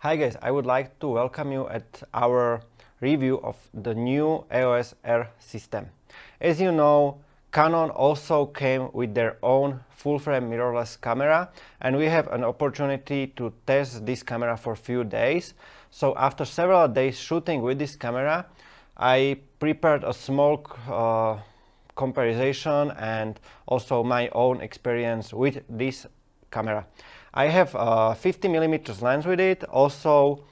Hi guys, I would like to welcome you at our review of the new EOS R system. As you know, Canon also came with their own full-frame mirrorless camera, and we have an opportunity to test this camera for a few days. So after several days shooting with this camera, I prepared a small comparison and also my own experience with this camera. I have a 50mm lens with it, also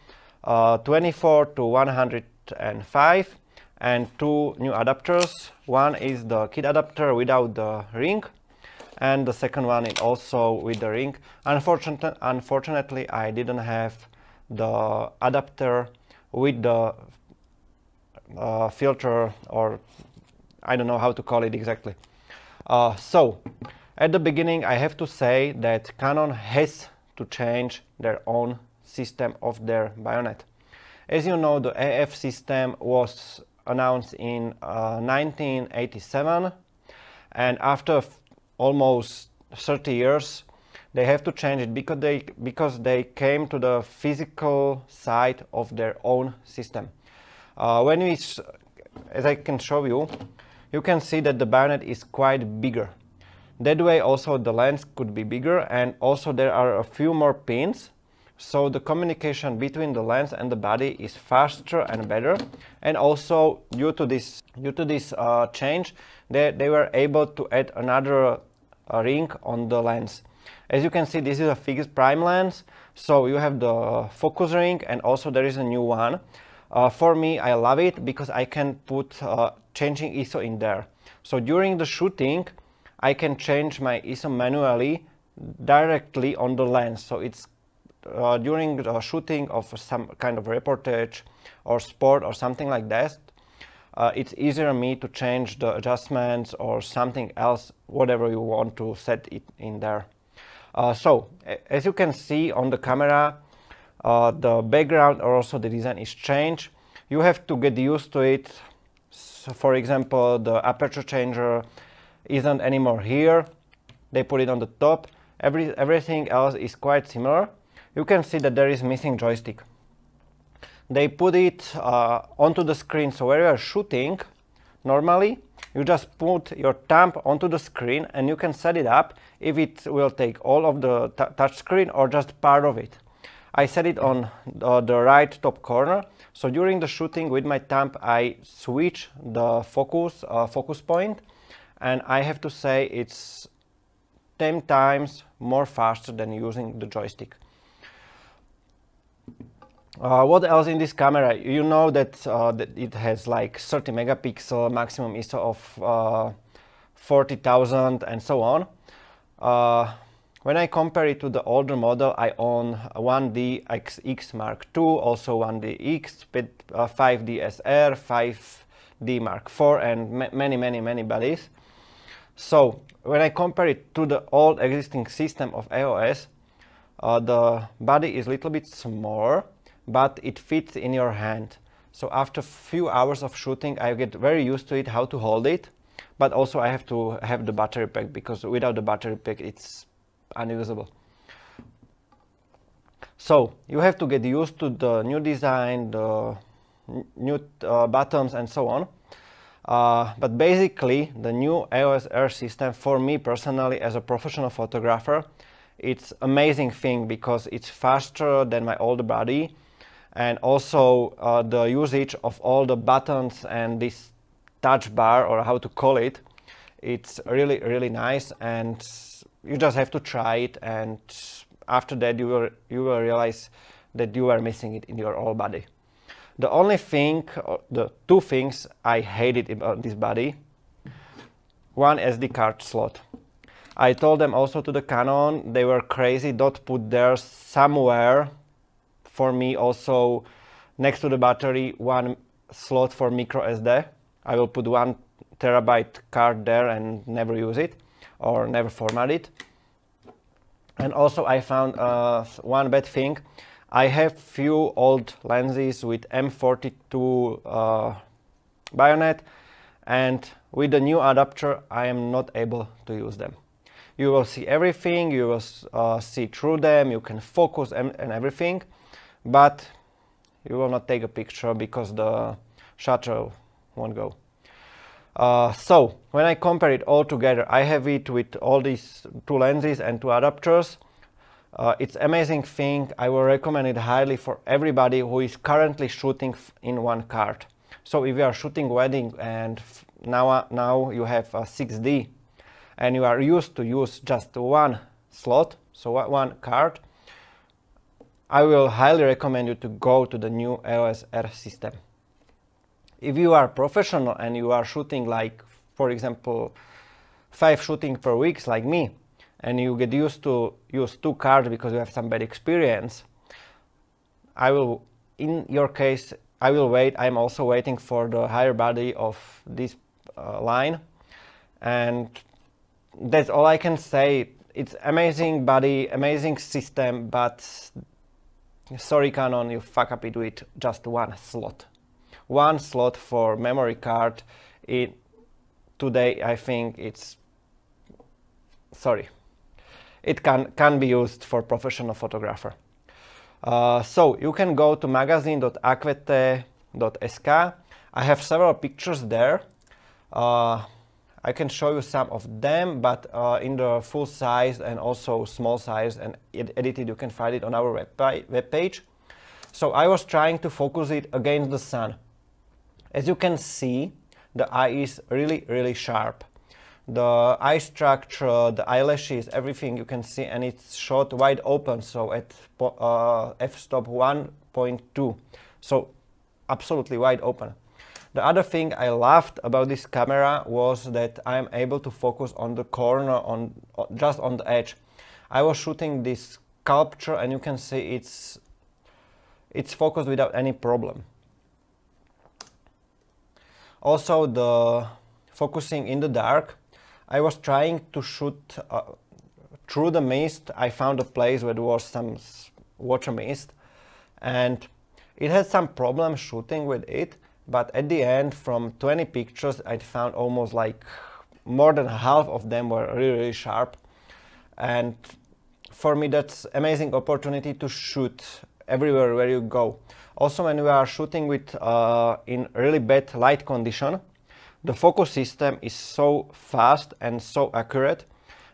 24 to 105, and two new adapters. One is the kit adapter without the ring, and the second one is also with the ring. Unfortunately, I didn't have the adapter with the filter, or I don't know how to call it exactly. So at the beginning, I have to say that Canon has to change their own system of their bayonet. As you know, the AF system was announced in 1987, and after almost 30 years, they have to change it because they came to the physical side of their own system. As I can show you, you can see that the bayonet is quite bigger. That way also the lens could be bigger, and also there are a few more pins, so the communication between the lens and the body is faster and better. And also due to this change, they were able to add another ring on the lens. As you can see, this is a fixed prime lens, so you have the focus ring, and also there is a new one. For me, I love it because I can put changing ISO in there. So during the shooting, I can change my ISO manually directly on the lens. So it's during the shooting of some kind of reportage or sport or something like that, it's easier me to change the adjustments or something else, whatever you want to set it in there. So as you can see on the camera, the background or also the design is changed. You have to get used to it. So for example, the aperture changer isn't anymore here. They put it on the top. Everything else is quite similar. You can see that there is missing joystick. They put it onto the screen, so where you are shooting, normally you just put your thumb onto the screen and you can set it up if it will take all of the touch screen or just part of it. I set it on the right top corner, so during the shooting with my thumb I switch the focus point, and I have to say it's 10 times more faster than using the joystick. What else in this camera? You know that, that it has like 30 megapixel maximum ISO of 40,000 and so on. When I compare it to the older model, I own 1D XX Mark II, also 1DX, 5D SR, 5D Mark IV, and many bodies. So when I compare it to the old existing system of EOS, the body is a little bit smaller, but it fits in your hand. So after a few hours of shooting, I get very used to it, how to hold it, but also I have to have the battery pack, because without the battery pack it's unusable. So you have to get used to the new design, the new buttons and so on. But basically the new EOS R system, for me personally as a professional photographer, it's amazing thing because it's faster than my older body, and also the usage of all the buttons and this touch bar, or how to call it, it's really nice, and you just have to try it, and after that you will realize that you are missing it in your whole body. The only thing, the two things I hated about this body: one, SD card slot. I told them also to the Canon, they were crazy, don't put there somewhere for me also next to the battery one slot for micro SD. I will put 1 terabyte card there and never use it or never format it. And also I found one bad thing. I have few old lenses with M42 bayonet, and with the new adapter I am not able to use them. You will see everything, you will see through them, you can focus and everything. but you will not take a picture because the shutter won't go. So when I compare it all together, I have it with all these 2 lenses and 2 adapters. It's amazing thing. I will recommend it highly for everybody who is currently shooting in one card. So if you are shooting wedding and now you have a 6D and you are used to use just one slot, so one card, I will highly recommend you to go to the new EOS R system. If you are professional and you are shooting like, for example, 5 shooting per week like me, and you get used to use 2 cards because you have some bad experience, in your case, I will wait. I'm also waiting for the higher body of this line, and that's all I can say. It's amazing body, amazing system, but sorry Canon, you fuck up it with just one slot. One slot for memory card. Today I think it's, sorry, it can be used for professional photographer. So you can go to magazine.aquete.sk. I have several pictures there. I can show you some of them, but in the full size and also small size and edited, you can find it on our web page. So I was trying to focus it against the sun. As you can see, the eye is really sharp. The eye structure, the eyelashes, everything you can see, and it's shot wide open, so at f-stop 1.2, so absolutely wide open. The other thing I loved about this camera was that I'm able to focus on the corner, just on the edge. I was shooting this sculpture and you can see it's focused without any problem. Also, the focusing in the dark, I was trying to shoot through the mist. I found a place where there was some water mist and it had some problem shooting with it, but at the end, from 20 pictures, I found almost like more than half of them were really sharp, and for me that's amazing opportunity to shoot everywhere where you go. Also, when we are shooting with in really bad light condition, the focus system is so fast and so accurate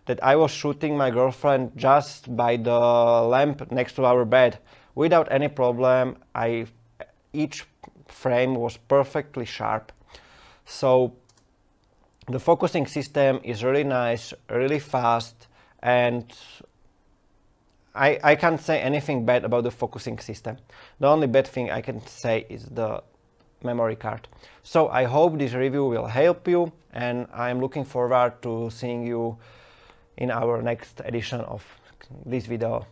that I was shooting my girlfriend just by the lamp next to our bed without any problem. Each frame was perfectly sharp. So the focusing system is really nice, really fast, and I can't say anything bad about the focusing system. The only bad thing I can say is the memory card. So I hope this review will help you, and I'm looking forward to seeing you in our next edition of this video.